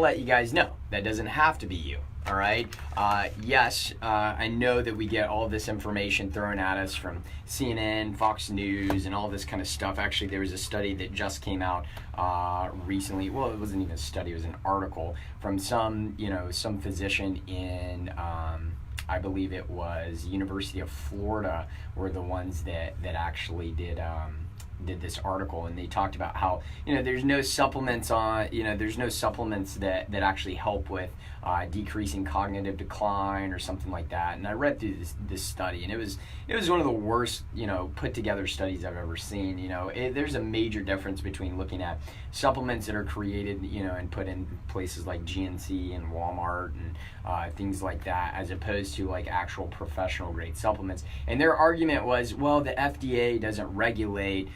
let you guys know that doesn't have to be you. All right. Yes, I know that we get all this information thrown at us from CNN, Fox News, and all this kind of stuff. Actually, there was a study that just came out recently. Well, it wasn't even a study; it was an article from some physician in, I believe it was University of Florida, were the ones that actually did this article, and they talked about how there's no supplements that actually help with decreasing cognitive decline or something like that. And I read through this study, and it was one of the worst put together studies I've ever seen. There's a major difference between looking at supplements that are created and put in places like GNC and Walmart and things like that, as opposed to like actual professional grade supplements. And their argument was, well, the FDA doesn't regulate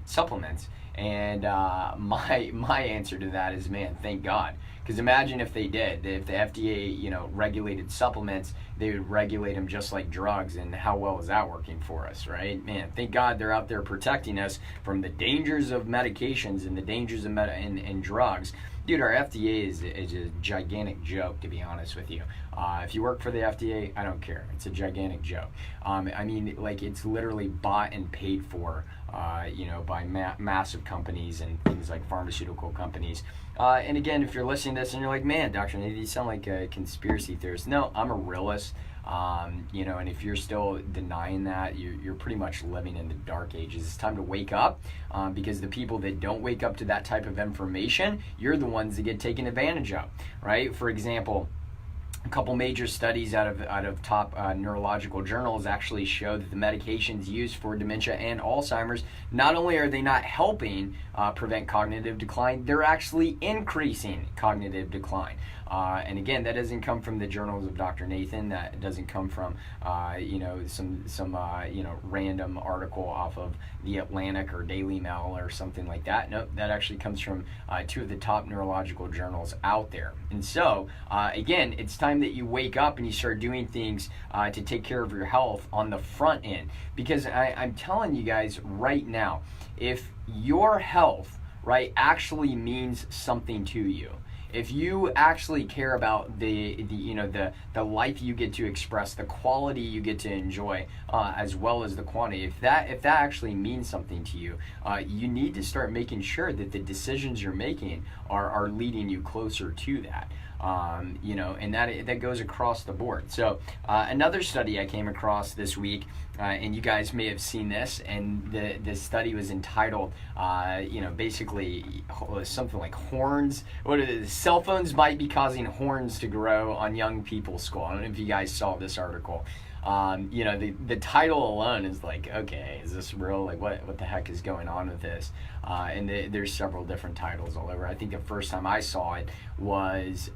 supplements. And my answer to that is, man, thank God. Because imagine if they did. If the FDA, regulated supplements, they would regulate them just like drugs. And how well is that working for us, right? Man, thank God they're out there protecting us from the dangers of medications and the dangers of and drugs. Dude, our FDA is a gigantic joke, to be honest with you. If you work for the FDA, I don't care. It's a gigantic joke. I mean, like, it's literally bought and paid for, by massive companies and things like pharmaceutical companies. And again, if you're listening to this and you're like, man, Dr. Nate, you sound like a conspiracy theorist. No, I'm a realist. And if you're still denying that, you're pretty much living in the dark ages. It's time to wake up, because the people that don't wake up to that type of information, you're the ones that get taken advantage of, right? For example, a couple major studies out of top neurological journals actually show that the medications used for dementia and Alzheimer's, not only are they not helping prevent cognitive decline, they're actually increasing cognitive decline. And again, that doesn't come from the journals of Dr. Nathan. That doesn't come from some random article off of the Atlantic or Daily Mail or something like that. Nope, that actually comes from two of the top neurological journals out there. And so again, it's time that you wake up and you start doing things to take care of your health on the front end. Because I'm telling you guys right now, if your health, right, actually means something to you, if you actually care about the life you get to express, the quality you get to enjoy, as well as the quantity, if that actually means something to you, you need to start making sure that the decisions you're making are leading you closer to that. And that goes across the board. So another study I came across this week, and you guys may have seen this, and the study was entitled, basically something like horns. What it is? Cell phones might be causing horns to grow on young people's skull. I don't know if you guys saw this article. The title alone is like, okay, is this real? Like, what the heck is going on with this? And there's several different titles all over. I think the first time I saw it was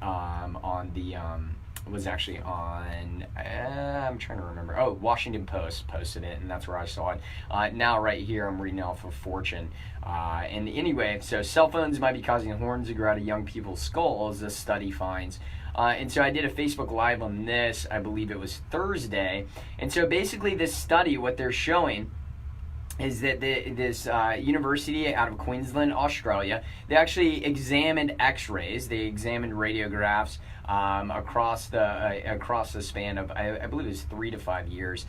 was actually on, I'm trying to remember. Oh, Washington Post posted it, and that's where I saw it. Now right here, I'm reading off of Fortune. And anyway, so cell phones might be causing horns to grow out of young people's skulls, this study finds. And so I did a Facebook Live on this, I believe it was Thursday. And so basically this study, what they're showing is that this university out of Queensland, Australia, they actually examined X-rays, they examined radiographs across the span of, I believe it was 3 to 5 years.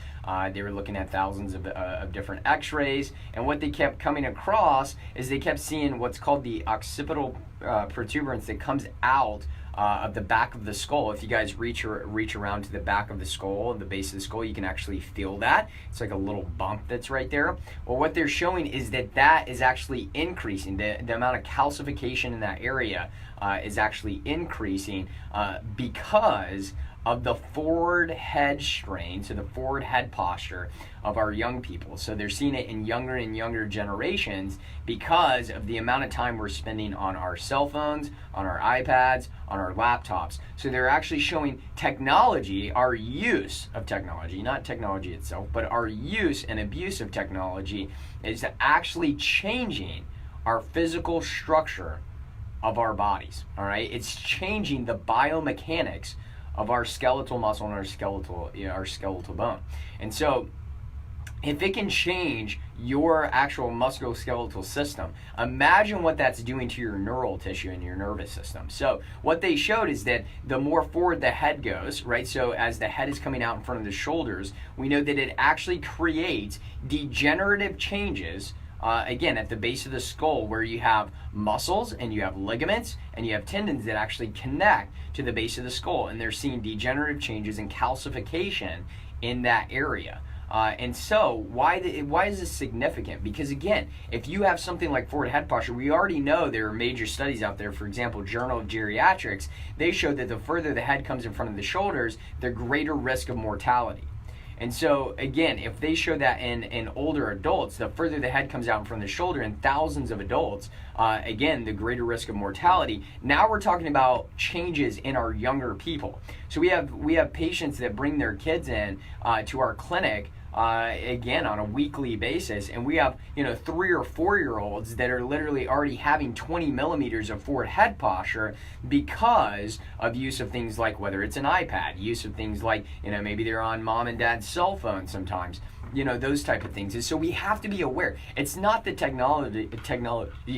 They were looking at thousands of different X-rays, and what they kept coming across is they kept seeing what's called the occipital protuberance that comes out of the back of the skull. If you guys reach around to the back of the skull, the base of the skull, you can actually feel that. It's like a little bump that's right there. Well, what they're showing is that is actually increasing. The amount of calcification in that area is actually increasing because of the forward head strain, so the forward head posture of our young people. So they're seeing it in younger and younger generations because of the amount of time we're spending on our cell phones, on our iPads, on our laptops. So they're actually showing technology, our use of technology, not technology itself, but our use and abuse of technology is actually changing our physical structure of our bodies, all right? It's changing the biomechanics of our skeletal muscle and our skeletal bone. And so if it can change your actual musculoskeletal system. Imagine what that's doing to your neural tissue and your nervous system. So what they showed is that the more forward the head goes, right? So as the head is coming out in front of the shoulders, we know that it actually creates degenerative changes again, at the base of the skull, where you have muscles and you have ligaments and you have tendons that actually connect to the base of the skull, and they're seeing degenerative changes and calcification in that area. And so why is this significant? Because again, if you have something like forward head posture, we already know there are major studies out there. For example, Journal of Geriatrics, they showed that the further the head comes in front of the shoulders, the greater risk of mortality. And so, again, if they show that in older adults, the further the head comes out from the shoulder in thousands of adults, again, the greater risk of mortality. Now we're talking about changes in our younger people. So we have patients that bring their kids in to our clinic, again, on a weekly basis, and we have 3 or 4 year olds that are literally already having 20 millimeters of forward head posture because of use of things like, whether it's an iPad, use of things like maybe they're on mom and dad's cell phone sometimes, those type of things. And so we have to be aware. It's not that technology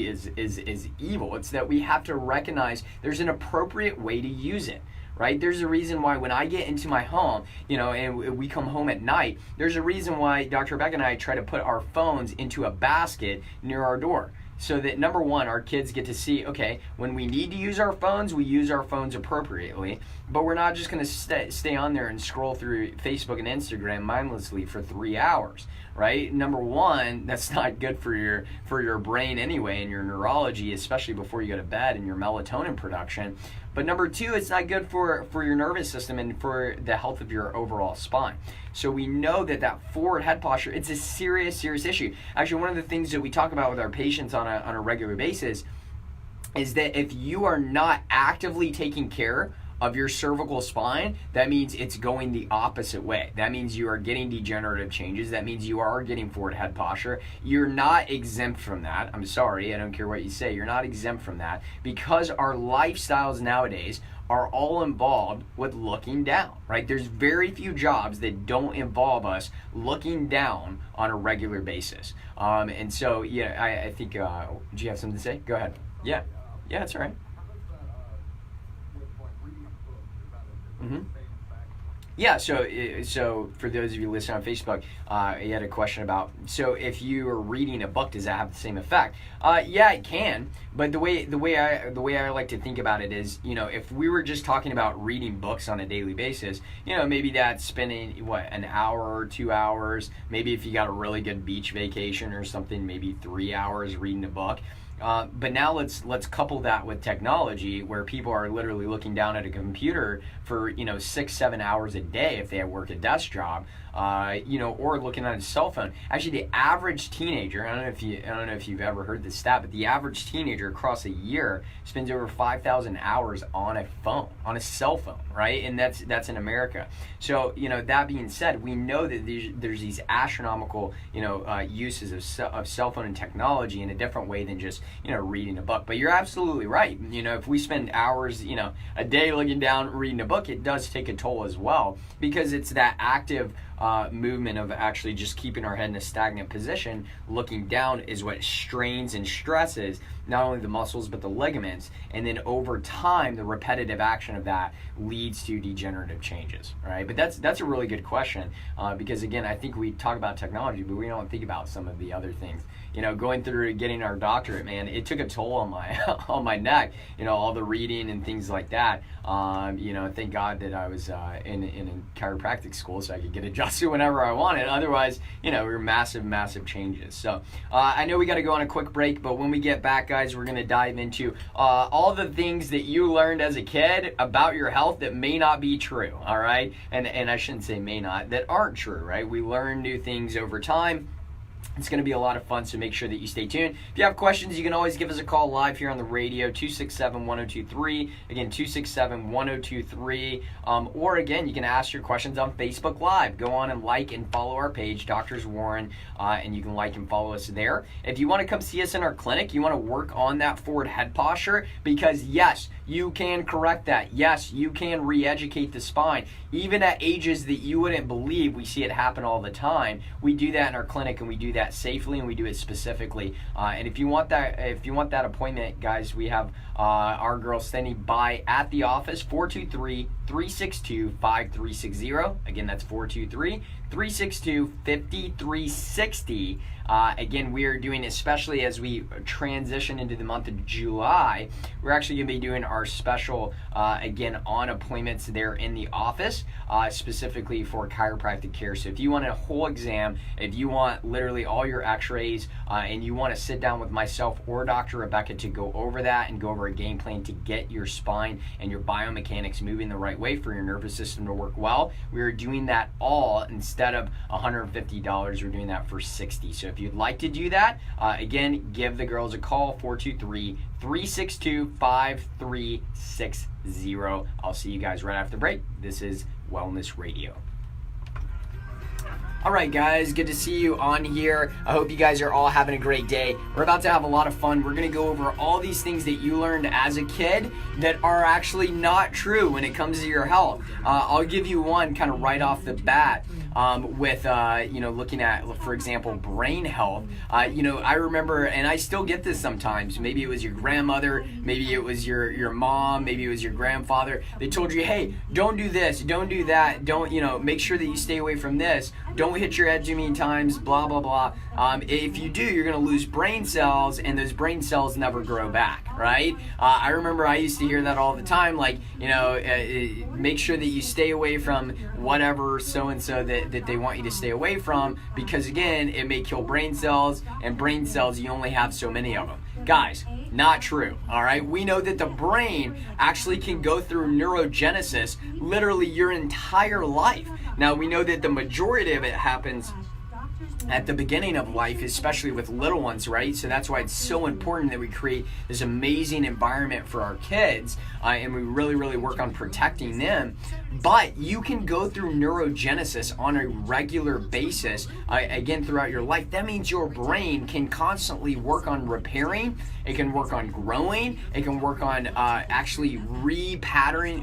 is evil. It's that we have to recognize there's an appropriate way to use it. Right? There's a reason why when I get into my home, and we come home at night, there's a reason why Dr. Rebecca and I try to put our phones into a basket near our door. So that, number one, our kids get to see, okay, when we need to use our phones, we use our phones appropriately, but we're not just going to stay on there and scroll through Facebook and Instagram mindlessly for 3 hours, right? Number one, that's not good for your brain anyway, and your neurology, especially before you go to bed, and your melatonin production. But number two, it's not good for your nervous system and for the health of your overall spine. So we know that forward head posture, it's a serious issue. Actually, one of the things that we talk about with our patients on a regular basis is that if you are not actively taking care of your cervical spine, that means it's going the opposite way. That means you are getting degenerative changes. That means you are getting forward head posture. You're not exempt from that. I'm sorry, I don't care what you say. You're not exempt from that, because our lifestyles nowadays are all involved with looking down, right? There's very few jobs that don't involve us looking down on a regular basis. And so, I think, do you have something to say? Go ahead. Yeah, that's all right. Mm-hmm. Yeah, so for those of you listening on Facebook, you had a question about, so if you are reading a book, does that have the same effect? Yeah, it can, but the way I like to think about it is, if we were just talking about reading books on a daily basis, maybe that's spending an hour or 2 hours. Maybe if you got a really good beach vacation or something, maybe 3 hours reading a book. But now let's couple that with technology, where people are literally looking down at a computer for 6-7 hours a day if they work a desk job, or looking at a cell phone. Actually, the average teenager, I don't know if you've ever heard this stat, but the average teenager across a year spends over 5,000 hours on a cell phone, right? And that's in America. So that being said, we know that there's these astronomical uses of cell phone and technology in a different way than just reading a book. But you're absolutely right. If we spend hours a day looking down reading a book, it does take a toll as well, because it's that active movement of actually just keeping our head in a stagnant position. Looking down is what strains and stresses not only the muscles but the ligaments, and then over time the repetitive action of that leads to degenerative changes, right? But that's a really good question, because again, I think we talk about technology, but we don't think about some of the other things. Going through getting our doctorate, man, it took a toll on my neck, all the reading and things like that. Thank God that I was in a chiropractic school, so I could get adjusted whenever I wanted. Otherwise, were massive changes. So I know we got to go on a quick break, but when we get back, guys, we're going to dive into all the things that you learned as a kid about your health that may not be true, all right? And I shouldn't say may not, that aren't true, right? We learn new things over time. It's going to be a lot of fun, so make sure that you stay tuned. If you have questions, you can always give us a call live here on the radio, 267-1023. Again, 267-1023. Or again, you can ask your questions on Facebook Live. Go on and like and follow our page, Doctors Warren, and you can like and follow us there. If you want to come see us in our clinic, you want to work on that forward head posture, because yes, you can correct that. Yes, you can re-educate the spine. Even at ages that you wouldn't believe, we see it happen all the time. We do that in our clinic, and we do do that safely and we do it specifically. And if you want that appointment, guys, we have our girls standing by at the office, 423-362-5360. Again, that's 423-362-5360. Again, we are doing, especially as we transition into the month of July, we're actually going to be doing our special, again, on appointments there in the office, specifically for chiropractic care. So if you want a whole exam, if you want literally all your x-rays, and you want to sit down with myself or Dr. Rebecca to go over that and go over a game plan to get your spine and your biomechanics moving the right way for your nervous system to work well, we are doing that all instead of $150. We're doing that for $60. So if you'd like to do that, again, give the girls a call, 423-362-5360. I'll see you guys right after the break. This is Wellness Radio. All right, guys, good to see you on here. I hope you guys are all having a great day. We're about to have a lot of fun. We're going to go over all these things that you learned as a kid that are actually not true when it comes to your health. I'll give you one kind of right off the bat. With looking at, for example, brain health. I remember, and I still get this sometimes. Maybe it was your grandmother, maybe it was your mom, maybe it was your grandfather. They told you, hey, don't do this, don't do that, don't, make sure that you stay away from this. Don't hit your head too many times, blah, blah, blah. If you do, you're going to lose brain cells, and those brain cells never grow back, right? I remember I used to hear that all the time, make sure that you stay away from whatever so-and-so that they want you to stay away from, because again, it may kill brain cells, and brain cells, you only have so many of them. Guys, not true, all right? We know that the brain actually can go through neurogenesis literally your entire life. Now, we know that the majority of it happens at the beginning of life, especially with little ones, right? So that's why it's so important that we create this amazing environment for our kids, and we really, really work on protecting them. But you can go through neurogenesis on a regular basis, again, throughout your life. That means your brain can constantly work on repairing, it can work on growing, it can work on actually repatterning,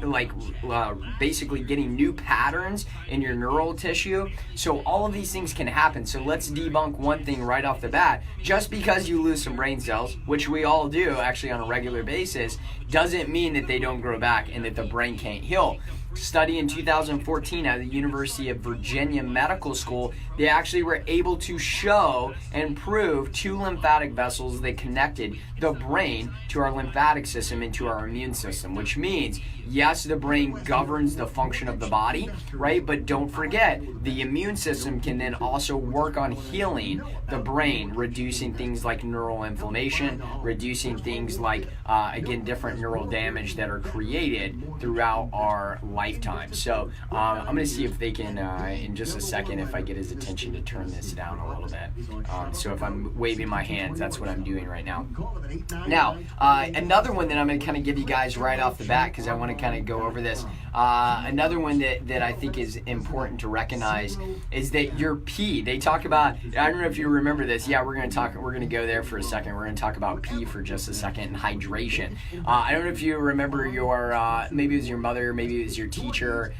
basically getting new patterns in your neural tissue. So all of these things can happen. So let's debunk one thing right off the bat. Just because you lose some brain cells, which we all do actually on a regular basis, doesn't mean that they don't grow back and that the brain can't heal. Study in 2014 at the University of Virginia Medical School, they actually were able to show and prove two lymphatic vessels that connected the brain to our lymphatic system and to our immune system, which means, yes, the brain governs the function of the body, right? But don't forget, the immune system can then also work on healing the brain, reducing things like neural inflammation, reducing things like, again, different neural damage that are created throughout our lifetime. So I'm going to see if they can, in just a second, if I get his attention to turn this down a little bit. So if I'm waving my hands, that's what I'm doing right now. Now, another one that I'm going to kind of give you guys right off the bat, because I want to kind of go over this. Another one that I think is important to recognize is that your pee. They talk about, I don't know if you remember this. Yeah, we're going to go there for a second. We're going to talk about pee for just a second and hydration. I don't know if you remember your, maybe it was your mother, maybe it was your teacher,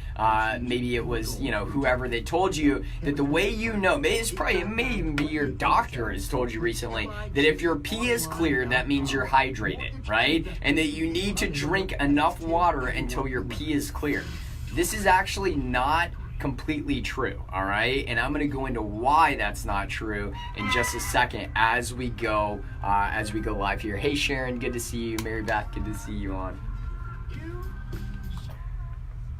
maybe it was, whoever that told you that the way it may even be your doctor has told you recently that if your pee is clear, that means you're hydrated, right? And that you need to drink enough water until your pee is clear. This is actually not completely true, all right? And I'm going to go into why that's not true in just a second as we go live here. Hey Sharon, good to see you. Mary Beth, good to see you on.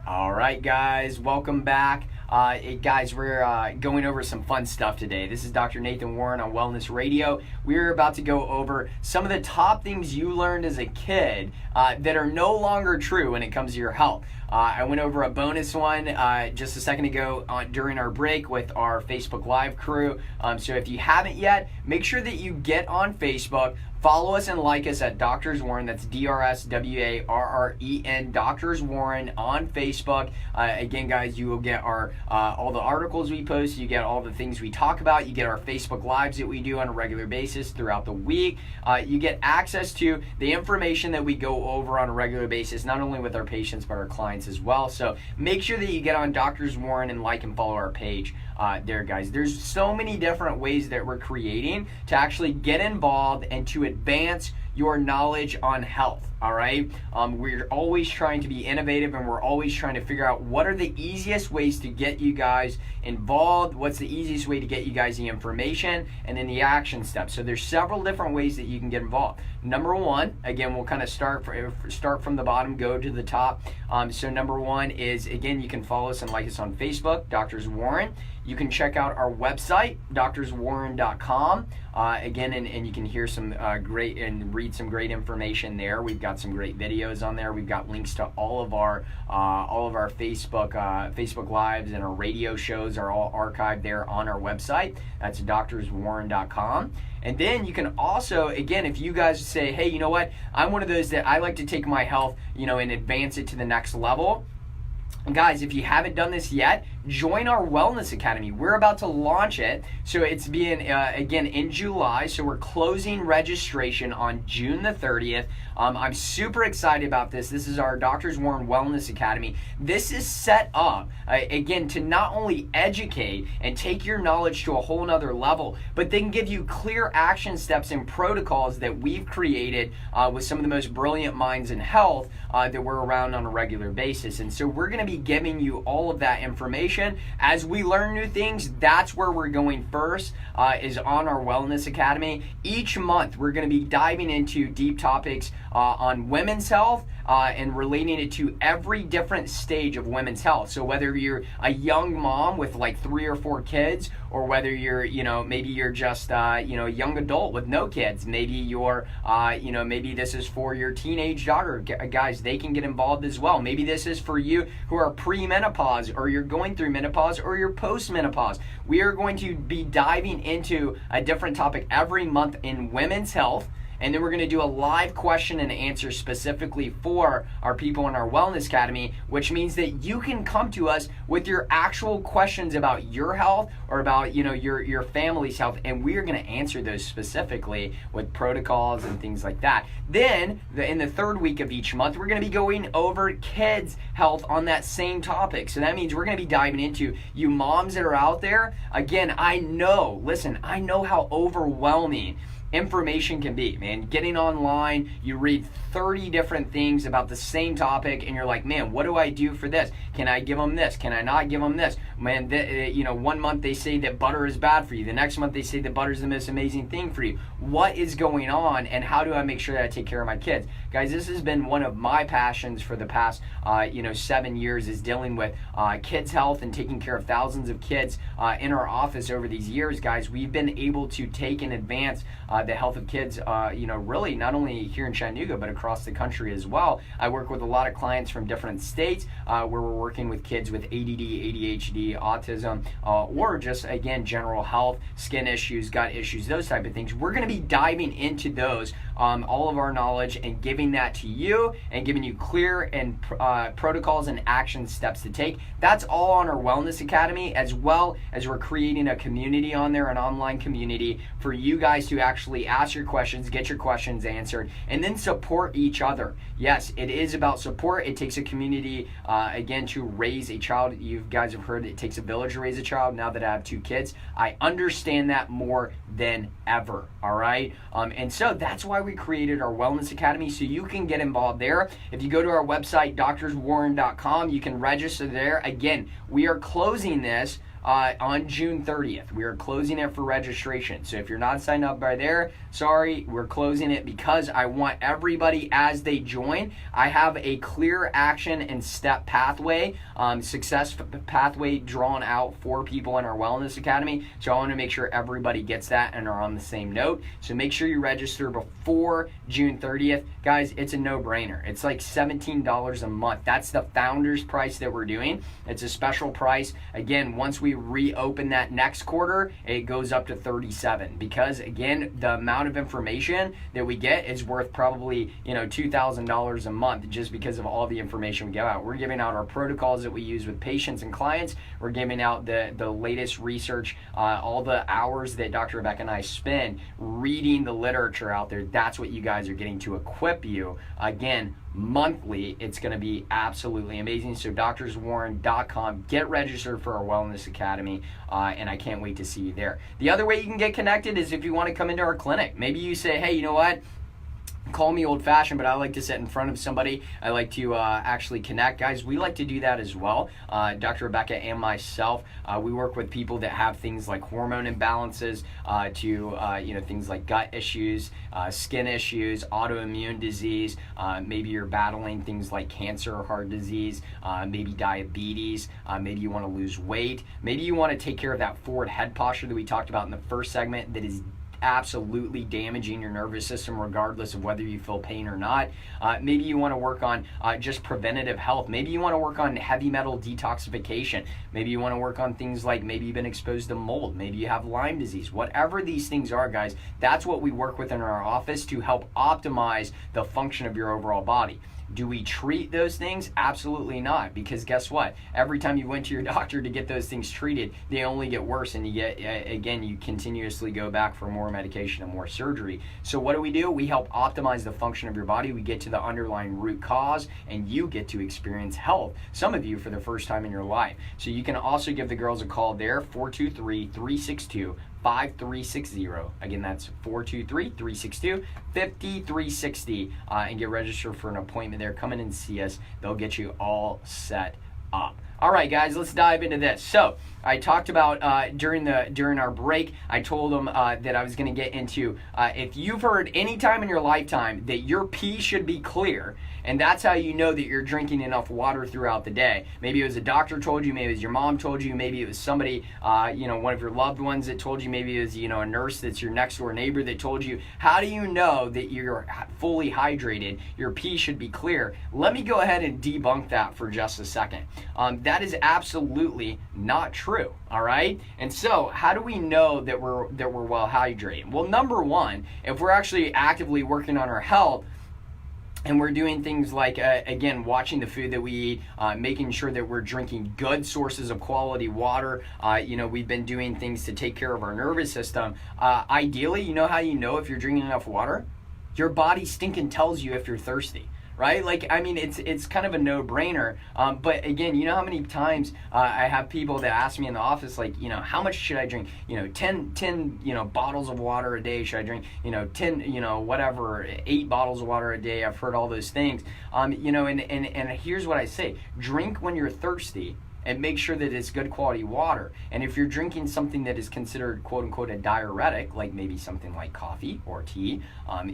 All right, guys, welcome back. Guys, we're going over some fun stuff today. This is Dr. Nathan Warren on Wellness Radio. We're about to go over some of the top things you learned as a kid that are no longer true when it comes to your health. I went over a bonus one just a second ago during our break with our Facebook Live crew. So if you haven't yet, make sure that you get on Facebook. Follow us and like us at Doctors Warren. That's DRSWARREN, Doctors Warren on Facebook. Again, guys, you will get our all the articles we post. You get all the things we talk about. You get our Facebook Lives that we do on a regular basis throughout the week. You get access to the information that we go over on a regular basis, not only with our patients, but our clients as well. So make sure that you get on Doctors Warren and like and follow our page. there, guys. There's so many different ways that we're creating to actually get involved and to advance your knowledge on health. All right, we're always trying to be innovative, and we're always trying to figure out what are the easiest ways to get you guys involved, what's the easiest way to get you guys the information, and then the action steps. So there's several different ways that you can get involved. Number one, again, we'll kind of start from the bottom, go to the top. So number one is, again, you can follow us and like us on Facebook, Doctors Warren. You can check out our website, doctorswarren.com. Again, and you can hear some great and read some great information there. We've got some great videos on there. We've got links to all of our Facebook Lives, and our radio shows are all archived there on our website. That's doctorswarren.com. And then you can also, again, if you guys say, hey, you know what, I'm one of those that I like to take my health, and advance it to the next level. Guys, if you haven't done this yet, join our Wellness Academy. We're about to launch it. So it's being, again, in July. So we're closing registration on June the 30th. I'm super excited about this. This is our Doctors Warren Wellness Academy. This is set up, again, to not only educate and take your knowledge to a whole nother level, but then give you clear action steps and protocols that we've created with some of the most brilliant minds in health that we're around on a regular basis. And so we're going to be giving you all of that information. As we learn new things, that's where we're going first, is on our Wellness Academy. Each month, we're going to be diving into deep topics on women's health and relating it to every different stage of women's health. So whether you're a young mom with like 3 or 4 kids, or whether you're, maybe you're just, a young adult with no kids. Maybe you're, maybe this is for your teenage daughter. Guys, they can get involved as well. Maybe this is for you who are pre-menopause, or you're going through menopause, or you're post-menopause. We are going to be diving into a different topic every month in women's health. And then we're going to do a live question and answer specifically for our people in our Wellness Academy, which means that you can come to us with your actual questions about your health or about, your family's health, and we are going to answer those specifically with protocols and things like that. Then, in the third week of each month, we're going to be going over kids' health on that same topic. So that means we're going to be diving into you moms that are out there. Again, I know how overwhelming information can be, man. Getting online, you read 30 different things about the same topic, and you're like, man, what do I do for this? Can I give them this? Can I not give them this? Man, one month they say that butter is bad for you. The next month they say that butter is the most amazing thing for you. What is going on, and how do I make sure that I take care of my kids? Guys, this has been one of my passions for the past, 7 years, is dealing with kids' health and taking care of thousands of kids in our office over these years. Guys, we've been able to take and advance the health of kids, really not only here in Chattanooga, but across the country as well. I work with a lot of clients from different states where we're working with kids with ADD, ADHD, autism, or just, again, general health, skin issues, gut issues, those type of things. We're going to be diving into those, all of our knowledge, and giving that to you and giving you clear and protocols and action steps to take. That's all on our Wellness Academy, as well as we're creating a community on there, an online community for you guys to actually ask your questions, get your questions answered, and then support each other. Yes, it is about support. It takes a community, again, to raise a child. You guys have heard it takes a village to raise a child. Now that I have 2 kids, I understand that more than ever, all right? And so that's why we created our Wellness Academy, so you can get involved there. If you go to our website, doctorswarren.com, you can register there. Again, we are closing this on June 30th. We are closing it for registration. So if you're not signed up by there, sorry, we're closing it because I want everybody, as they join, I have a clear action and step pathway, success pathway drawn out for people in our Wellness Academy. So I want to make sure everybody gets that and are on the same note. So make sure you register before June 30th. Guys, it's a no-brainer. It's like $17 a month. That's the founder's price that we're doing. It's a special price. Again, once we reopen that next quarter, it goes up to $37, because again, the amount of information that we get is worth probably $2,000 a month, just because of all the information we give out. We're giving out our protocols that we use with patients and clients. We're giving out the latest research, all the hours that Dr. Rebecca and I spend reading the literature out there. That's what you guys are getting to equip you, again, monthly. It's going to be absolutely amazing. So doctorswarren.com, get registered for our Wellness Academy. Academy, and I can't wait to see you there. The other way you can get connected is if you want to come into our clinic. Maybe you say, hey, you know what? Call me old-fashioned, but I like to sit in front of somebody. I like to actually connect. Guys, we like to do that as well. Dr. Rebecca and myself, we work with people that have things like hormone imbalances to things like gut issues, skin issues, autoimmune disease. Maybe you're battling things like cancer or heart disease, maybe diabetes. Maybe you want to lose weight. Maybe you want to take care of that forward head posture that we talked about in the first segment that is absolutely damaging your nervous system regardless of whether you feel pain or not. Maybe you want to work on just preventative health. Maybe you want to work on heavy metal detoxification. Maybe you want to work on things like maybe you've been exposed to mold. Maybe you have Lyme disease. Whatever these things are, guys, that's what we work with in our office to help optimize the function of your overall body. Do we treat those things? Absolutely not, because guess what? Every time you went to your doctor to get those things treated, they only get worse, and you get, again, you continuously go back for more medication and more surgery. So what do? We help optimize the function of your body. We get to the underlying root cause, and you get to experience health, some of you for the first time in your life. So you can also give the girls a call there, 423-362-5360. Again, that's 423-362-5360, and get registered for an appointment there. Come in and see us. They'll get you all set up. All right, guys, let's dive into this. So I talked about during our break, I told them that I was going to get into if you've heard any time in your lifetime that your pee should be clear, and that's how you know that you're drinking enough water throughout the day. Maybe it was a doctor told you, maybe it was your mom told you, maybe it was somebody, one of your loved ones that told you, maybe it was, a nurse that's your next door neighbor that told you. How do you know that you're fully hydrated? Your pee should be clear. Let me go ahead and debunk that for just a second. That is absolutely not true. All right. And so how do we know that we're well hydrated? Well, number one, if we're actually actively working on our health, and we're doing things like, again, watching the food that we eat, making sure that we're drinking good sources of quality water. We've been doing things to take care of our nervous system. Ideally, you know how you know if you're drinking enough water? Your body stinking tells you if you're thirsty. Right? It's kind of a no-brainer. But again, you know how many times I have people that ask me in the office, how much should I drink? 10 bottles of water a day. Should I drink, 8 bottles of water a day? I've heard all those things. And here's what I say. Drink when you're thirsty, and make sure that it's good quality water. And if you're drinking something that is considered quote unquote a diuretic, like maybe something like coffee or tea,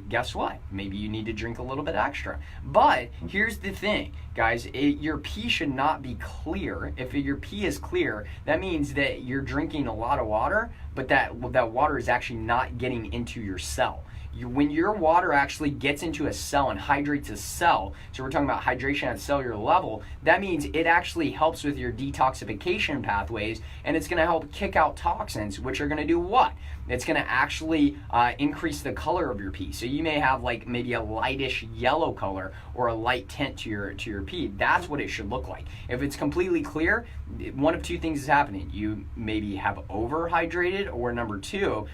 guess what? Maybe you need to drink a little bit extra. But here's the thing, guys, your pee should not be clear. If your pee is clear, that means that you're drinking a lot of water, but that water is actually not getting into your cell. When your water actually gets into a cell and hydrates a cell, so we're talking about hydration at cellular level, that means it actually helps with your detoxification pathways, and it's going to help kick out toxins, which are going to do what? It's going to actually increase the color of your pee. So you may have maybe a lightish yellow color or a light tint to your pee. That's what it should look like. If it's completely clear, one of two things is happening. You maybe have overhydrated, or number two,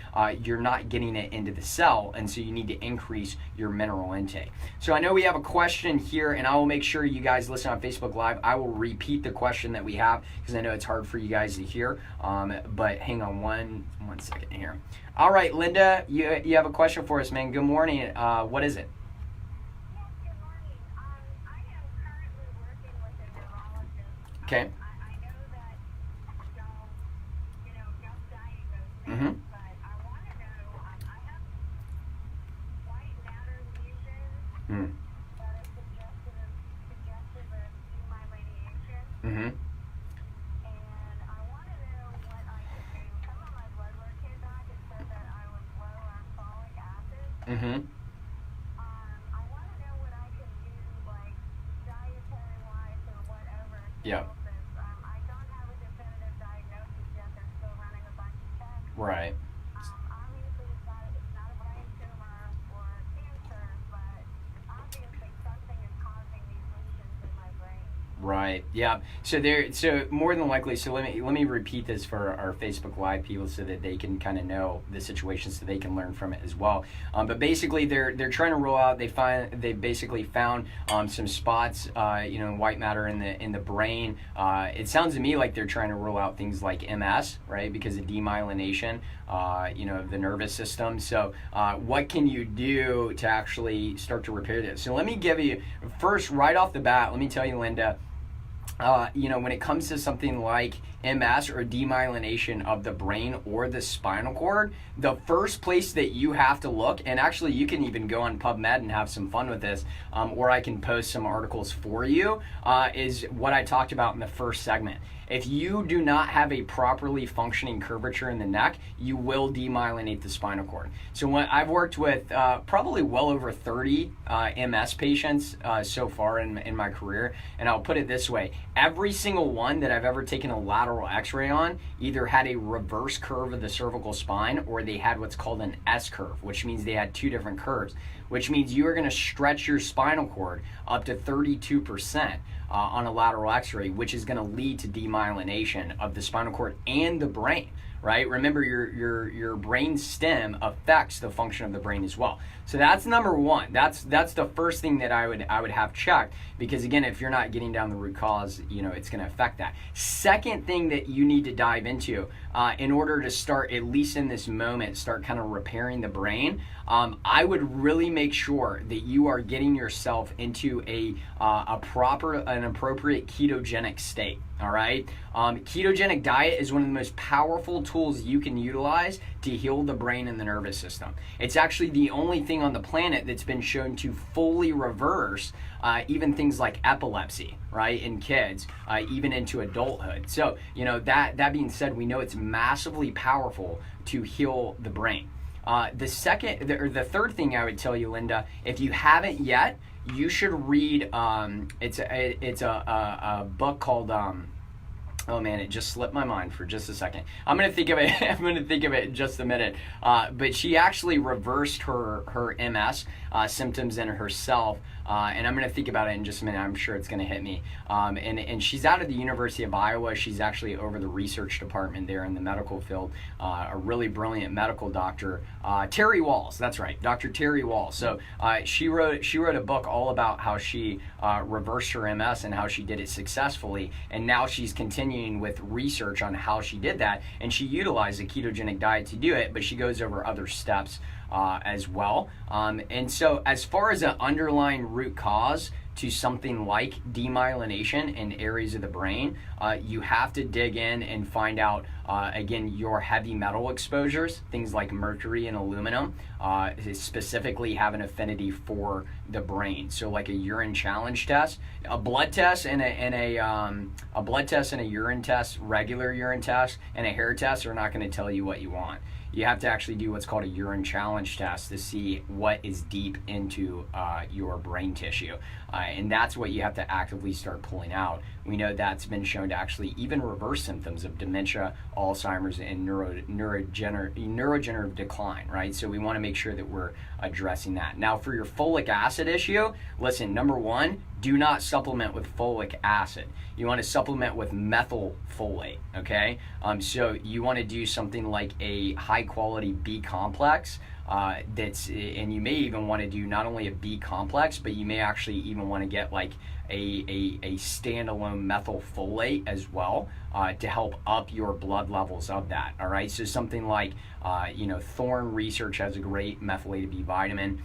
you're not getting it into the cell, and so you need to increase your mineral intake. So I know we have a question here, and I will make sure you guys listen on Facebook Live. I will repeat the question that we have because I know it's hard for you guys to hear. But hang on one second here. All right, Linda, you have a question for us, man. Good morning. What is it? Yes, good morning. I am currently working with a neurologist. Okay. I know that don't diagnose things, Mm-hmm. but I want to know, I have white matter lesions Mm. that are suggestive of demyelination, Mm-hmm. and I want to know what I can do. Some of my blood work came back and said that I was low on folic acid. Mm-hmm. I want to know what I can do, like dietary-wise or whatever. Yeah. I don't have a definitive diagnosis yet. They're still running a bunch of tests. Right. Obviously, it's not a brain tumor or cancer, but obviously something is causing these lesions in my brain. Right. Yeah. So more than likely. So let me repeat this for our Facebook Live people so that they can kind of know the situation, so they can learn from it as well. But basically, they're trying to rule out. They basically found some spots, white matter in the brain. It sounds to me like they're trying to rule out things like MS, right? Because of demyelination, of the nervous system. So what can you do to actually start to repair this? So let me give you first, right off the bat. Let me tell you, Linda. When it comes to something like MS or demyelination of the brain or the spinal cord, the first place that you have to look, and actually you can even go on PubMed and have some fun with this, or I can post some articles for you, is what I talked about in the first segment. If you do not have a properly functioning curvature in the neck, you will demyelinate the spinal cord. So when I've worked with probably well over 30 MS patients so far in my career, and I'll put it this way, every single one that I've ever taken a lateral x-ray on either had a reverse curve of the cervical spine, or they had what's called an S-curve, which means they had two different curves, which means you are going to stretch your spinal cord up to 32%. On a lateral x-ray, which is going to lead to demyelination of the spinal cord and the brain, right? Remember, your brain stem affects the function of the brain as well. So that's number one. That's the first thing that I would have checked, because again, if you're not getting down the root cause, it's going to affect that. Second thing that you need to dive into in order to start, at least in this moment, start kind of repairing the brain, I would really make sure that you are getting yourself into an appropriate ketogenic state. All right. Ketogenic diet is one of the most powerful tools you can utilize to heal the brain and the nervous system. It's actually the only thing on the planet that's been shown to fully reverse even things like epilepsy, right, in kids, even into adulthood. So, that being said, we know it's massively powerful to heal the brain. The third thing I would tell you, Linda, if you haven't yet, you should read. It's a book called. Oh man, it just slipped my mind for just a second. I'm gonna think of it. I'm gonna think of it in just a minute. But she actually reversed her MS symptoms in herself. And I'm going to think about it in just a minute. I'm sure it's going to hit me. And she's out of the University of Iowa. She's actually over the research department there in the medical field. A really brilliant medical doctor, Terry Walls. That's right, Dr. Terry Walls. So she wrote a book all about how she reversed her MS and how she did it successfully. And now she's continuing with research on how she did that. And she utilized a ketogenic diet to do it, but she goes over other steps as well. And so as far as an underlying root cause to something like demyelination in areas of the brain, you have to dig in and find out, again, your heavy metal exposures, things like mercury and aluminum, specifically have an affinity for the brain. So like a urine challenge test, a blood test and a blood test and a urine test, regular urine test and a hair test are not going to tell you what you want. You have to actually do what's called a urine challenge test to see what is deep into your brain tissue. And that's what you have to actively start pulling out. We know that's been shown to actually even reverse symptoms of dementia, Alzheimer's, and neurodegenerative decline, right? So we want to make sure that we're addressing that. Now, for your folic acid issue, listen, number one, do not supplement with folic acid. You want to supplement with methylfolate, okay? So you want to do something like a high quality B complex, and you may even want to do not only a B complex, but you may actually even want to get like a standalone methylfolate as well to help up your blood levels of that. All right, so something like Thorne Research has a great methylated B vitamin.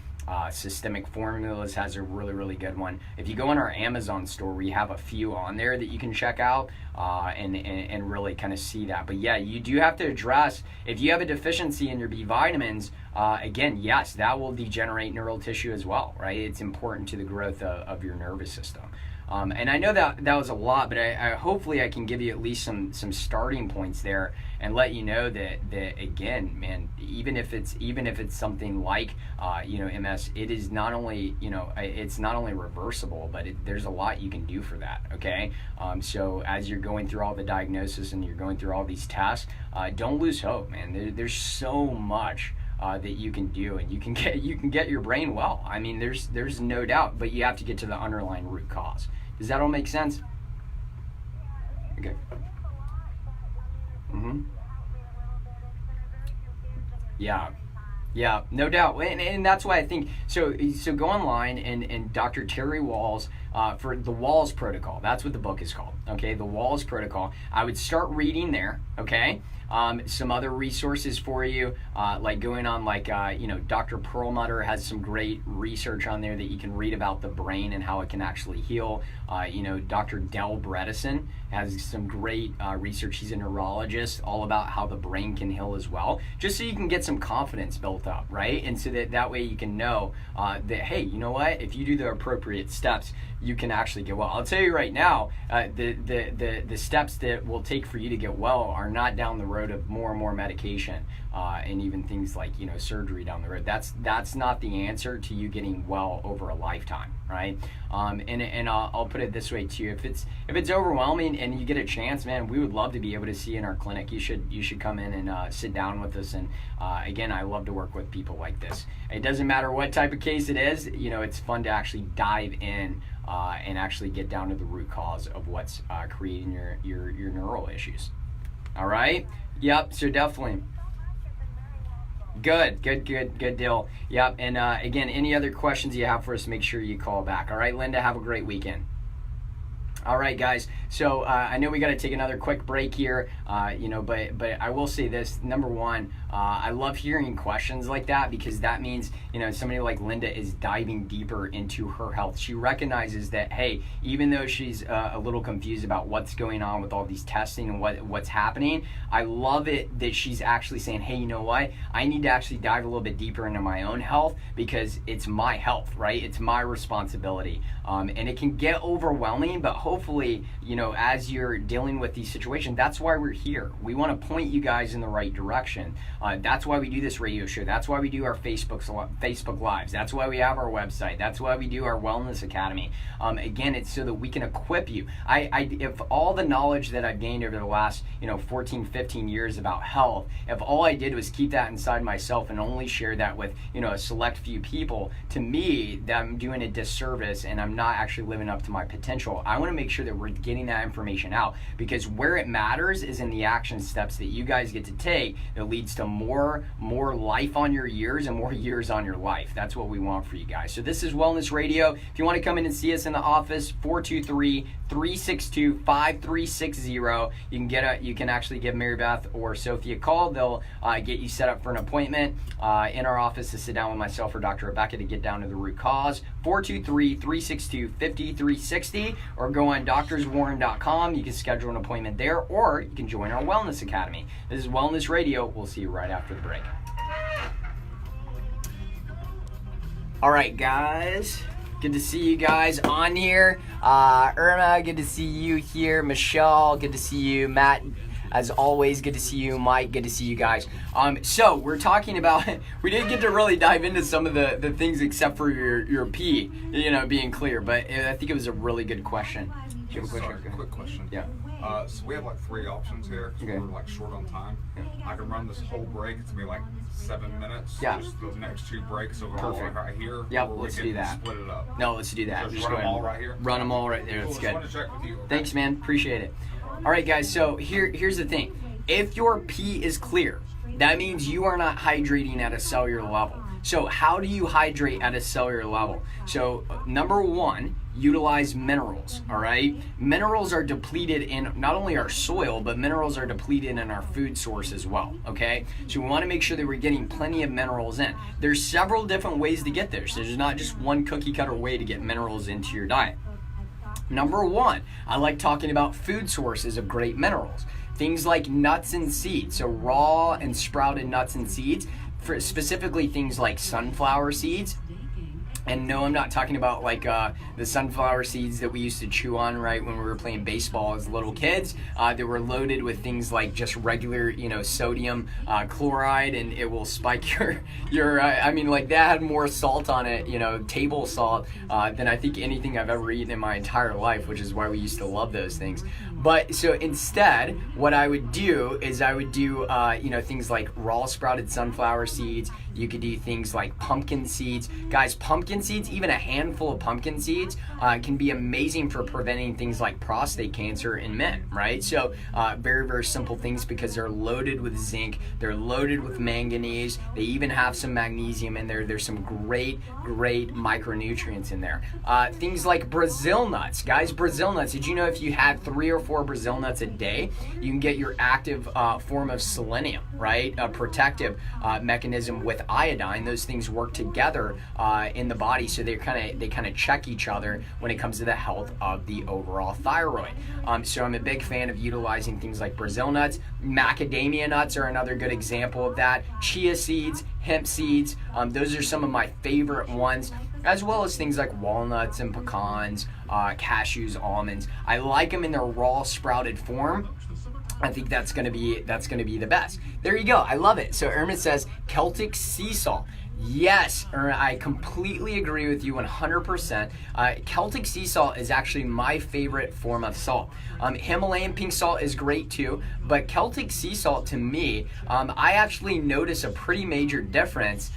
Systemic Formulas has a really good one. If you go on our Amazon store, we have a few on there that you can check out and really kind of see that. But yeah, you do have to address, if you have a deficiency in your B vitamins, again, yes, that will degenerate neural tissue as well, right? It's important to the growth of your nervous system. And I know that was a lot, but I hopefully I can give you at least some starting points there and let you know that again, man, even if it's something like MS, it is not only it's not only reversible, but there's a lot you can do for that. Okay, so as you're going through all the diagnosis and you're going through all these tests, don't lose hope, man. There's so much that you can do, and you can get your brain well. I mean, there's no doubt, but you have to get to the underlying root cause. Does that all make sense? Good. It is a lot, but I Mm-hmm. mean, if you could help me a little bit, it's been a very confusing and Yeah. scary time. Yeah, no doubt, and that's why I think so. So go online and Dr. Terry Walls for the Walls Protocol. That's what the book is called. Okay, the Walls Protocol. I would start reading there. Okay, some other resources for you, like going on like Dr. Perlmutter has some great research on there that you can read about the brain and how it can actually heal. Dr. Del Bredesen has some great research. He's a neurologist, all about how the brain can heal as well, just so you can get some confidence built up, right? And so that way you can know that, hey, you know what? If you do the appropriate steps, you can actually get well. I'll tell you right now, the steps that will take for you to get well are not down the road of more and more medication, and even things like surgery down the road. That's not the answer to you getting well over a lifetime, right? And I'll put it this way to you: if it's overwhelming and you get a chance, man, we would love to be able to see you in our clinic. You should come in and sit down with us. And again, I love to work with people like this. It doesn't matter what type of case it is. It's fun to actually dive in and actually get down to the root cause of what's creating your neural issues. All right. Yep. So definitely. Good deal. Yep. And again, any other questions you have for us, make sure you call back. All right, Linda, have a great weekend. All right, guys. So I know we got to take another quick break here, but I will say this. Number one, I love hearing questions like that, because that means, somebody like Linda is diving deeper into her health. She recognizes that, hey, even though she's a little confused about what's going on with all these testing and what's happening, I love it that she's actually saying, hey, you know what? I need to actually dive a little bit deeper into my own health, because it's my health, right? It's my responsibility. And it can get overwhelming, but hopefully, as you're dealing with these situations, that's why we're here. We want to point you guys in the right direction. That's why we do this radio show. That's why we do our Facebook Lives. That's why we have our website. That's why we do our Wellness Academy. Again, it's so that we can equip you. If all the knowledge that I've gained over the last 14, 15 years about health, if all I did was keep that inside myself and only share that with a select few people, to me, that I'm doing a disservice and I'm not actually living up to my potential. I want to make sure that we're getting that information out, because where it matters is in the action steps that you guys get to take that leads to more life on your years and more years on your life. That's what we want for you guys. So this is Wellness Radio. If you want to come in and see us in the office, 423-362-5360. You can actually give Mary Beth or Sophie a call. They'll get you set up for an appointment in our office to sit down with myself or Dr. Rebecca to get down to the root cause. 423-362-5360, or go on doctorswarren.com. You can schedule an appointment there, or you can join our Wellness Academy. This is Wellness Radio. We'll see you right after the break. All right, guys. Good to see you guys on here. Irma, good to see you here. Michelle, good to see you. Matt, as always, good to see you. Mike, good to see you guys. So we're talking about, we didn't get to really dive into some of the things except for your pee, being clear, but I think it was a really good question. Do you have a question? Sorry, quick question. Yeah. So we have like 3 options here. So Okay. we're like short on time. I can run this whole break. It's gonna be like 7 minutes. Yeah. Just the next 2 breaks are all Perfect. right here. Yep, or we let's can do that. Split it up. No, let's do that. So just Just run go them ahead. all right here? Run them all right there. Cool, That's just good. wanted to check with you. Okay. Thanks, man. Appreciate it. All right, guys. So here's the thing. If your pee is clear, that means you are not hydrating at a cellular level. So how do you hydrate at a cellular level? So number one, utilize minerals, all right? Minerals are depleted in not only our soil, but minerals are depleted in our food source as well, okay? So we want to make sure that we're getting plenty of minerals in. There's several different ways to get there. So there's not just one cookie cutter way to get minerals into your diet. Number one, I like talking about food sources of great minerals. Things like nuts and seeds, so raw and sprouted nuts and seeds, for specifically things like sunflower seeds. And no, I'm not talking about like the sunflower seeds that we used to chew on, right, when we were playing baseball as little kids. They were loaded with things like just regular, sodium chloride, and it will spike your. I mean, like that had more salt on it, table salt, than I think anything I've ever eaten in my entire life, which is why we used to love those things. But so instead, what I would do is I would do, things like raw sprouted sunflower seeds. You could do things like pumpkin seeds. Guys, pumpkin pumpkin seeds, even a handful of pumpkin seeds, can be amazing for preventing things like prostate cancer in men, right? So very, very simple things because they're loaded with zinc, they're loaded with manganese, they even have some magnesium in there. There's some great micronutrients in there. Things like Brazil nuts. Guys, Brazil nuts, did you know if you had 3 or 4 Brazil nuts a day, you can get your active form of selenium, right? A protective mechanism with iodine. Those things work together in the body, so they kind of check each other when it comes to the health of the overall thyroid. So I'm a big fan of utilizing things like Brazil nuts. Macadamia nuts are another good example of that. Chia seeds, hemp seeds, those are some of my favorite ones, as well as things like walnuts and pecans, cashews, almonds. I like them in their raw sprouted form. I think that's gonna be the best. There you go. I love it. So Irma says Celtic sea salt. Yes, I completely agree with you 100%. Celtic sea salt is actually my favorite form of salt. Himalayan pink salt is great too, but Celtic sea salt to me, I actually notice a pretty major difference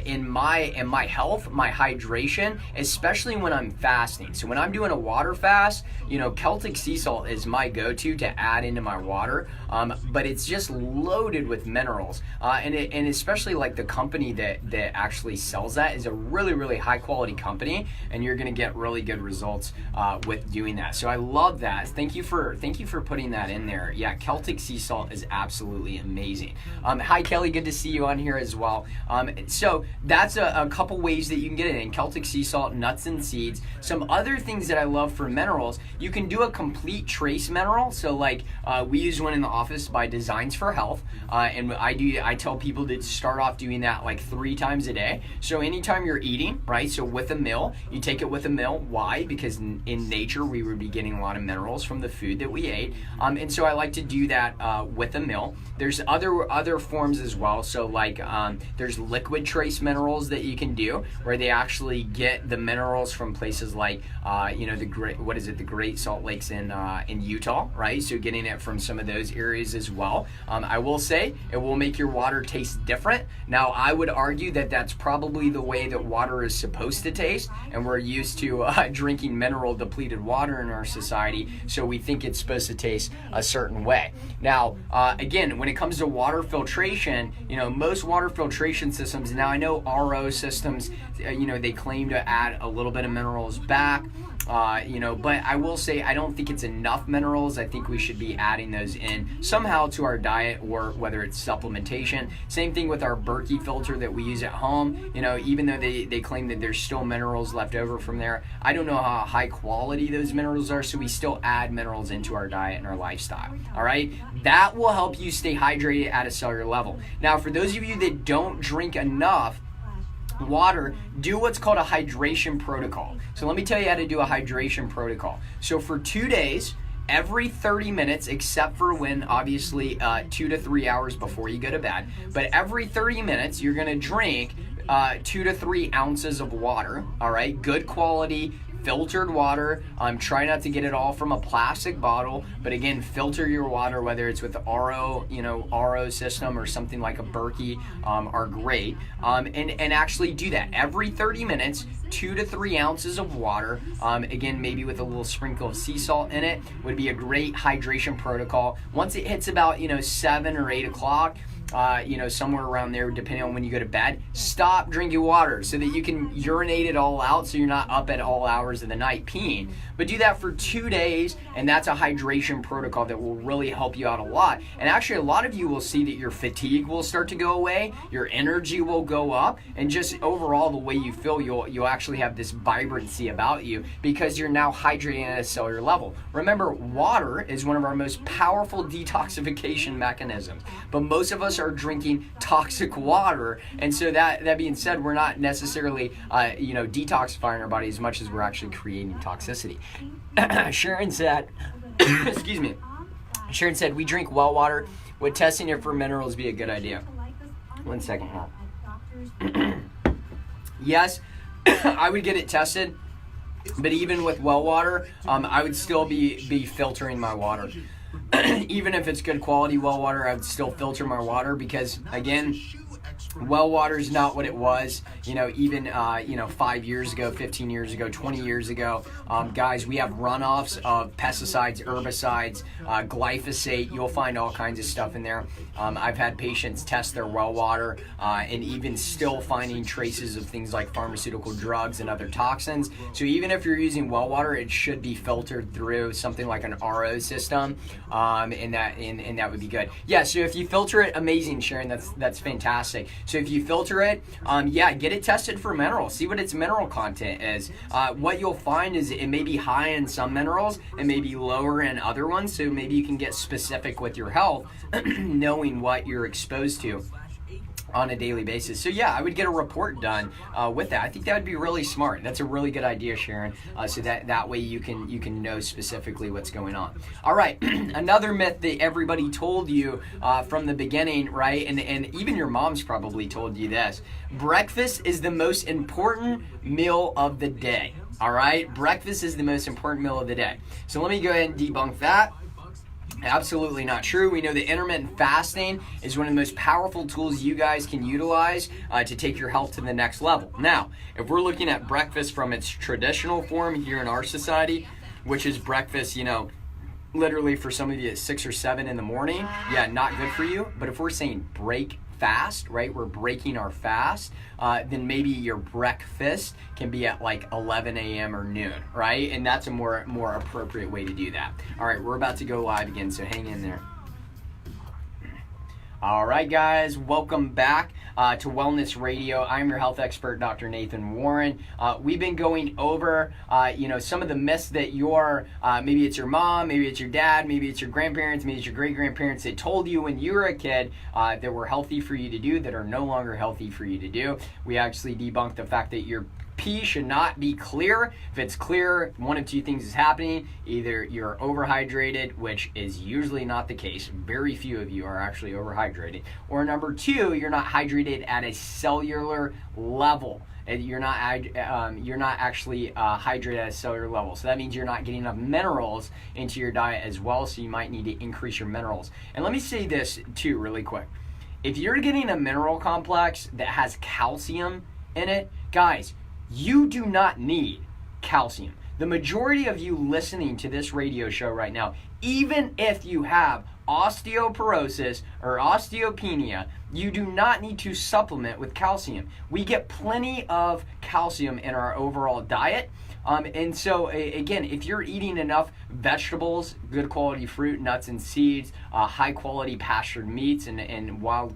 in my health, my hydration, especially when I'm fasting. So when I'm doing a water fast, Celtic sea salt is my go-to to add into my water, but it's just loaded with minerals, and especially like the company that actually sells that is a really high quality company, and you're gonna get really good results with doing that. So I love that. Thank you for putting that in there. Yeah, Celtic sea salt is absolutely amazing. Hi Kelly, good to see you on here as well. So that's a couple ways that you can get it in. Celtic sea salt, nuts and seeds. Some other things that I love for minerals, you can do a complete trace mineral. So like we use one in the office by Designs for Health, and I tell people to start off doing that like 3 times a day. So anytime you're eating, right? So with a meal, you take it with a meal. Why? Because in nature we would be getting a lot of minerals from the food that we ate, and so I like to do that with a meal. There's other forms as well. So like there's liquid trace minerals that you can do, where they actually get the minerals from places like the Great Salt Lakes in Utah, right? So getting it from some of those areas as well. I will say it will make your water taste different. Now I would argue that that's probably the way that water is supposed to taste, and we're used to drinking mineral depleted water in our society, so we think it's supposed to taste a certain way. Now again, when it comes to water filtration, most water filtration systems, now I know RO systems, they claim to add a little bit of minerals back, but I will say I don't think it's enough minerals. I think we should be adding those in somehow to our diet, or whether it's supplementation. Same thing with our Berkey filter that we use at home. Even though they claim that there's still minerals left over from there, I don't know how high quality those minerals are, so we still add minerals into our diet and our lifestyle. All right, that will help you stay hydrated at a cellular level. Now, for those of you that don't drink enough water, do what's called a hydration protocol. So let me tell you how to do a hydration protocol. So for 2 days, every 30 minutes, except for when obviously 2 to 3 hours before you go to bed, but every 30 minutes you're going to drink 2 to 3 ounces of water. All right, good quality filtered water. Try not to get it all from a plastic bottle, but again, filter your water, whether it's with the RO system or something like a Berkey, are great. And actually do that every 30 minutes, 2 to 3 ounces of water. Again, maybe with a little sprinkle of sea salt in it would be a great hydration protocol. Once it hits about 7 or 8 o'clock, somewhere around there, depending on when you go to bed, stop drinking water so that you can urinate it all out, so you're not up at all hours of the night peeing. But do that for 2 days, and that's a hydration protocol that will really help you out a lot. And actually, a lot of you will see that your fatigue will start to go away, your energy will go up, and just overall the way you feel, you'll actually have this vibrancy about you because you're now hydrating at a cellular level. Remember, water is one of our most powerful detoxification mechanisms, but most of us are drinking toxic water, and so that being said, we're not necessarily detoxifying our body as much as we're actually creating toxicity. Sharon said excuse me, Sharon said we drink well water. Would testing it for minerals be a good idea? 1 second. Yes, I would get it tested, but even with well water, I would still be filtering my water. Even if it's good quality well water, I would still filter my water because, again, Well water is not what it was, even 5 years ago, 15 years ago, 20 years ago. Guys, we have runoffs of pesticides, herbicides, glyphosate. You'll find all kinds of stuff in there. I've had patients test their well water and even still finding traces of things like pharmaceutical drugs and other toxins. So even if you're using well water, it should be filtered through something like an RO system, and that would be good. Yeah, so if you filter it, amazing, Sharon. That's fantastic. So if you filter it, get it tested for minerals. See what its mineral content is. What you'll find is it may be high in some minerals and maybe lower in other ones. So maybe you can get specific with your health, knowing what you're exposed to on a daily basis. So yeah, I would get a report done with that. I think that would be really smart. That's a really good idea, Sharon. So that way you can know specifically what's going on. All right, another myth that everybody told you from the beginning, right? And even your mom's probably told you this. Breakfast is the most important meal of the day. All right, breakfast is the most important meal of the day. So let me go ahead and debunk that. Absolutely not true. We know that intermittent fasting is one of the most powerful tools you guys can utilize to take your health to the next level. Now, if we're looking at breakfast from its traditional form here in our society, which is breakfast, literally for some of you at 6 or 7 in the morning, yeah, not good for you. But if we're saying break fast, right, we're breaking our fast, then maybe your breakfast can be at like 11 a.m. or noon, right? And that's a more appropriate way to do that. All right, we're about to go live again, so hang in there. All right, guys, welcome back to Wellness Radio. I'm your health expert, Dr. Nathan Warren. We've been going over, some of the myths that maybe it's your mom, maybe it's your dad, maybe it's your grandparents, maybe it's your great-grandparents that told you when you were a kid that were healthy for you to do that are no longer healthy for you to do. We actually debunked the fact that your pee should not be clear. If it's clear, one of two things is happening. Either you're overhydrated, which is usually not the case. Very few of you are actually overhydrated. Or number two, you're not hydrated at a cellular level. You're not actually hydrated at a cellular level. So that means you're not getting enough minerals into your diet as well, so you might need to increase your minerals. And let me say this too really quick. If you're getting a mineral complex that has calcium in it, guys, you do not need calcium. The majority of you listening to this radio show right now, even if you have osteoporosis or osteopenia, you do not need to supplement with calcium. We get plenty of calcium in our overall diet. And so again, if you're eating enough vegetables, good quality fruit, nuts and seeds, high quality pastured meats and wild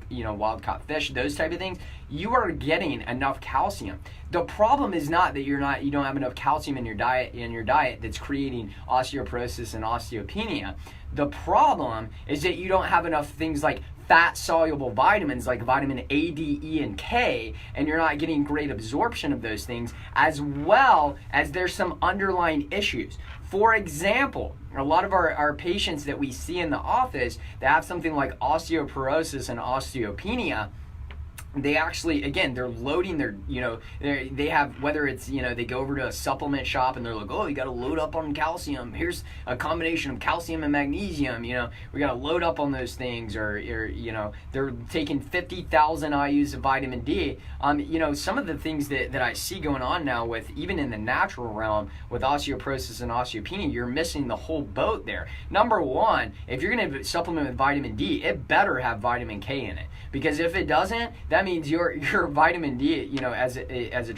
caught fish, those type of things, you are getting enough calcium. The problem is not that you don't have enough calcium in your diet that's creating osteoporosis and osteopenia. The problem is that you don't have enough things like fat-soluble vitamins like vitamin A, D, E, and K, and you're not getting great absorption of those things, as well as there's some underlying issues. For example, a lot of our patients that we see in the office that have something like osteoporosis and osteopenia, they actually, again, they're loading their, they have, whether it's, they go over to a supplement shop and they're like, oh, you got to load up on calcium. Here's a combination of calcium and magnesium, we got to load up on those things. Or they're taking 50,000 IUs of vitamin D. Some of the things that I see going on now with, even in the natural realm, with osteoporosis and osteopenia, you're missing the whole boat there. Number one, if you're going to supplement with vitamin D, it better have vitamin K in it. Because if it doesn't, that means your vitamin D, as a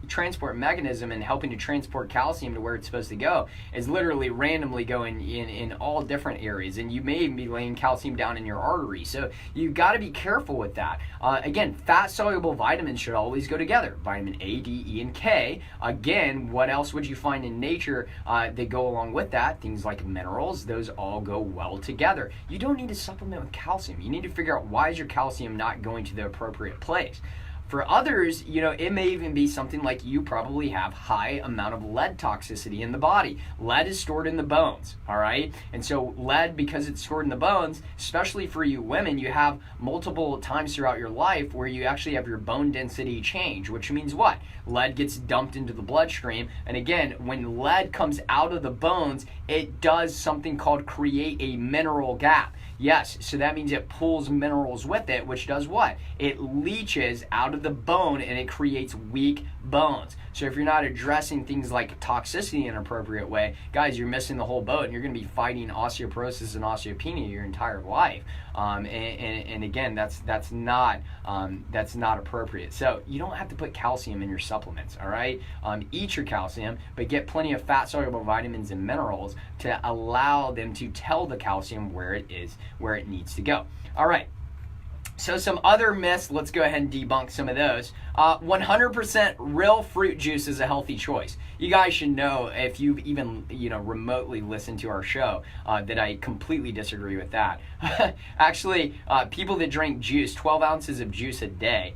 transport mechanism and helping to transport calcium to where it's supposed to go, is literally randomly going in all different areas, and you may even be laying calcium down in your arteries. So you've got to be careful with that. Again, fat-soluble vitamins should always go together. Vitamin A, D, E, and K. Again, what else would you find in nature that go along with that? Things like minerals, those all go well together. You don't need to supplement with calcium. You need to figure out why is your calcium not going to the appropriate place. For others, it may even be something like you probably have high amount of lead toxicity in the body. Lead is stored in the bones, all right? And so lead, because it's stored in the bones, especially for you women, you have multiple times throughout your life where you actually have your bone density change, which means what? Lead gets dumped into the bloodstream. And again, when lead comes out of the bones, it does something called create a mineral gap. Yes, so that means it pulls minerals with it, which does what? It leaches out of the bone and it creates weak bones. So if you're not addressing things like toxicity in an appropriate way, guys, you're missing the whole boat, and you're going to be fighting osteoporosis and osteopenia your entire life. And again, that's not appropriate. So you don't have to put calcium in your supplements, all right? Eat your calcium, but get plenty of fat-soluble vitamins and minerals to allow them to tell the calcium where it is, where it needs to go. All right. So some other myths, let's go ahead and debunk some of those. 100% real fruit juice is a healthy choice. You guys should know, if you've even remotely listened to our show, that I completely disagree with that. Actually, people that drink juice, 12 ounces of juice a day,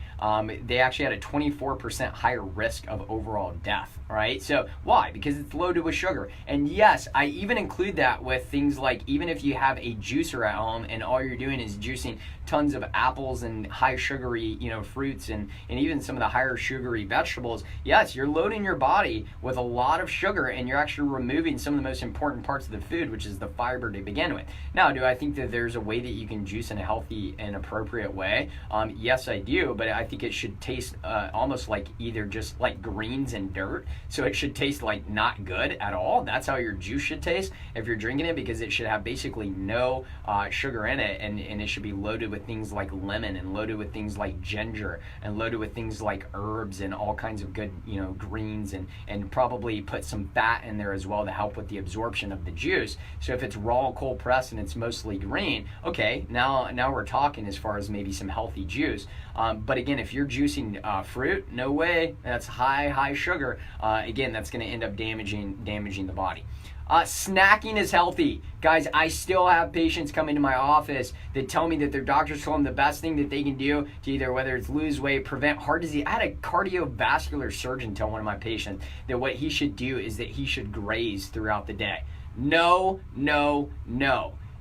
they actually had a 24% higher risk of overall death, right? So why? Because it's loaded with sugar. And yes, I even include that with things like, even if you have a juicer at home and all you're doing is juicing tons of apples and high sugary, fruits and even some of the higher sugary vegetables, yes, you're loading your body with a lot of sugar, and you're actually removing some of the most important parts of the food, which is the fiber to begin with. Now, do I think that there's a way that you can juice in a healthy and appropriate way? Yes, I do, but I think it should taste almost like either just like greens and dirt. So it should taste like not good at all. That's how your juice should taste if you're drinking it, because it should have basically no sugar in it, and it should be loaded with things like lemon, and loaded with things like ginger, and loaded with things like herbs and all kinds of good, greens, and probably put some fat in there as well to help with the absorption of the juice. So if it's raw cold pressed and it's mostly green, okay, now we're talking as far as maybe some healthy juice. But again, if you're juicing fruit, no way. That's high sugar. Again, that's going to end up damaging the body. Snacking is healthy. Guys, I still have patients come into my office that tell me that their doctors told them the best thing that they can do to either, whether it's lose weight, prevent heart disease. I had a cardiovascular surgeon tell one of my patients that what he should do is that he should graze throughout the day. No.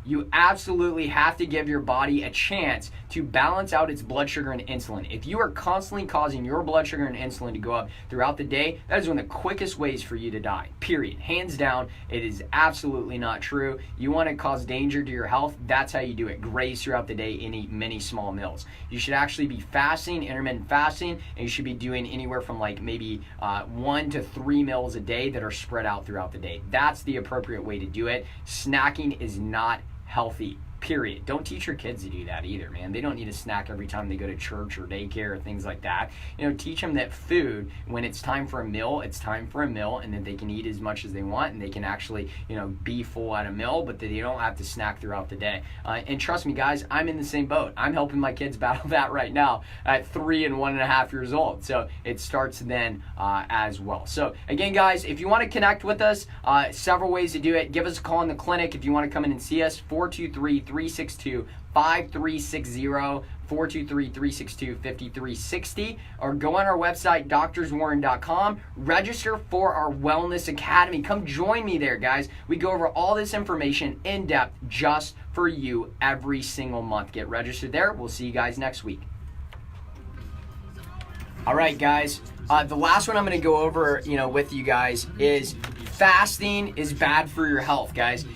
You absolutely have to give your body a chance to balance out its blood sugar and insulin. If you are constantly causing your blood sugar and insulin to go up throughout the day, that is one of the quickest ways for you to die, period. Hands down, it is absolutely not true. You want to cause danger to your health, that's how you do it. Graze throughout the day and eat many small meals. You should actually be fasting, intermittent fasting, and you should be doing anywhere from like maybe 1 to 3 meals a day that are spread out throughout the day. That's the appropriate way to do it. Snacking is not healthy, period. Don't teach your kids to do that either, man. They don't need a snack every time they go to church or daycare or things like that. Teach them that food, when it's time for a meal, it's time for a meal, and that they can eat as much as they want, and they can actually, be full at a meal, but that they don't have to snack throughout the day. And trust me, guys, I'm in the same boat. I'm helping my kids battle that right now at 3 and 1.5 years old. So it starts then as well. So again, guys, if you want to connect with us, several ways to do it. Give us a call in the clinic if you want to come in and see us, 423-362-5360, 423-362-5360, or go on our website, doctorswarren.com, register for our Wellness Academy. Come join me there, guys. We go over all this information in depth just for you every single month. Get registered there. We'll see you guys next week. All right, guys. The last one I'm going to go over, with you guys is fasting is bad for your health, guys.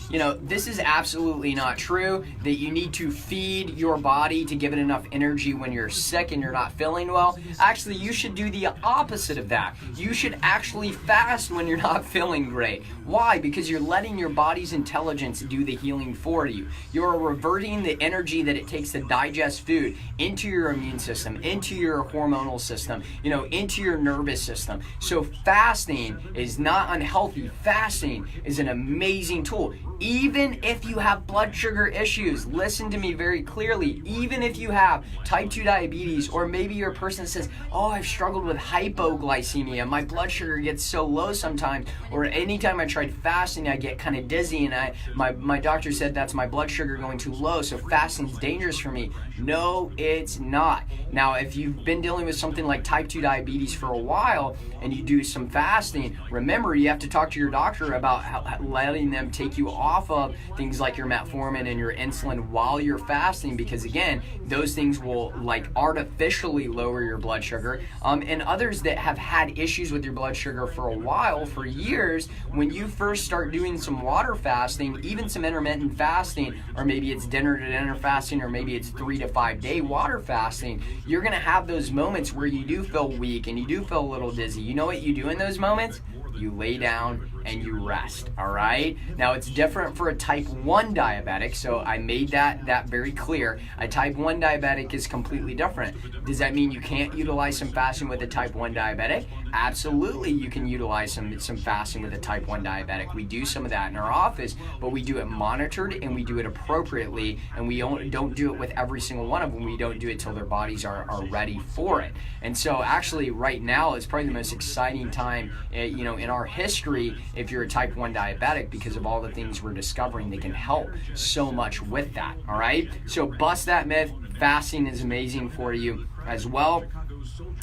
This is absolutely not true, that you need to feed your body to give it enough energy when you're sick and you're not feeling well. Actually, you should do the opposite of that. You should actually fast when you're not feeling great. Why? Because you're letting your body's intelligence do the healing for you. You're reverting the energy that it takes to digest food into your immune system, into your hormonal system, into your nervous system. So fasting is not unhealthy. actually fasting is an amazing tool. Even if you have blood sugar issues, listen to me very clearly. Even if you have type 2 diabetes, or maybe you're a person that says, oh, I've struggled with hypoglycemia, my blood sugar gets so low sometimes, or anytime I tried fasting, I get kind of dizzy, and my doctor said that's my blood sugar going too low, so fasting's dangerous for me. No, it's not. Now, if you've been dealing with something like type 2 diabetes for a while and you do some fasting, remember you have to talk to your doctor about letting them take you off of things like your metformin and your insulin while you're fasting, because again, those things will like artificially lower your blood sugar. And others that have had issues with your blood sugar for a while, for years, when you first start doing some water fasting, even some intermittent fasting, or maybe it's dinner to dinner fasting, or maybe it's 3 to 5 day water fasting, you're gonna have those moments where you do feel weak and you do feel a little dizzy. You know what you do in those moments? You lay down and you rest, all right? Now, it's different for a type 1 diabetic, so I made that very clear. A type 1 diabetic is completely different. Does that mean you can't utilize some fasting with a type 1 diabetic? Absolutely, you can utilize some fasting with a type 1 diabetic. We do some of that in our office, but we do it monitored and we do it appropriately, and we don't do it with every single one of them. We don't do it till their bodies are ready for it. And so actually right now is probably the most exciting time in our history if you're a type 1 diabetic, because of all the things we're discovering that can help so much with that, all right? So bust that myth. Fasting is amazing for you as well.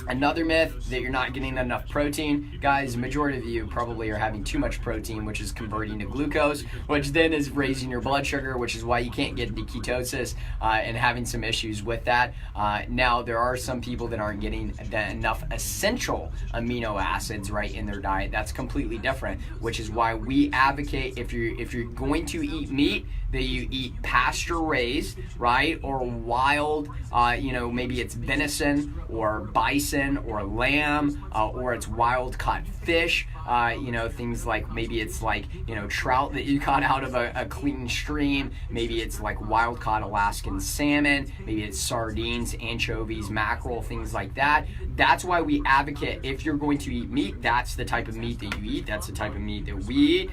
Another myth, that you're not getting enough protein. Guys, the majority of you probably are having too much protein, which is converting to glucose, which then is raising your blood sugar, which is why you can't get into ketosis and having some issues with that. Now, there are some people that aren't getting enough essential amino acids right in their diet. That's completely different, which is why we advocate if you're going to eat meat, that you eat pasture raised, right, or wild, maybe it's venison or bison or lamb, or it's wild caught fish, things like maybe it's like, trout that you caught out of a clean stream, maybe it's like wild caught Alaskan salmon, maybe it's sardines, anchovies, mackerel, things like that. That's why we advocate, if you're going to eat meat, that's the type of meat that you eat, that's the type of meat that we eat.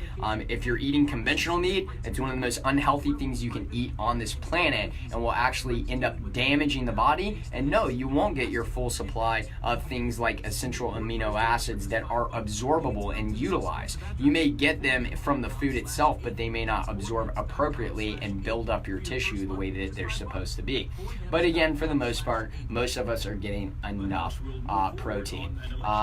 If you're eating conventional meat, it's one of the most unhealthy things you can eat on this planet, and will actually end up damaging the body. And no, you won't get your full supply of things like essential amino acids that are absorbable and utilized. You may get them from the food itself, but they may not absorb appropriately and build up your tissue the way that they're supposed to be. But again, for the most part, most of us are getting enough protein.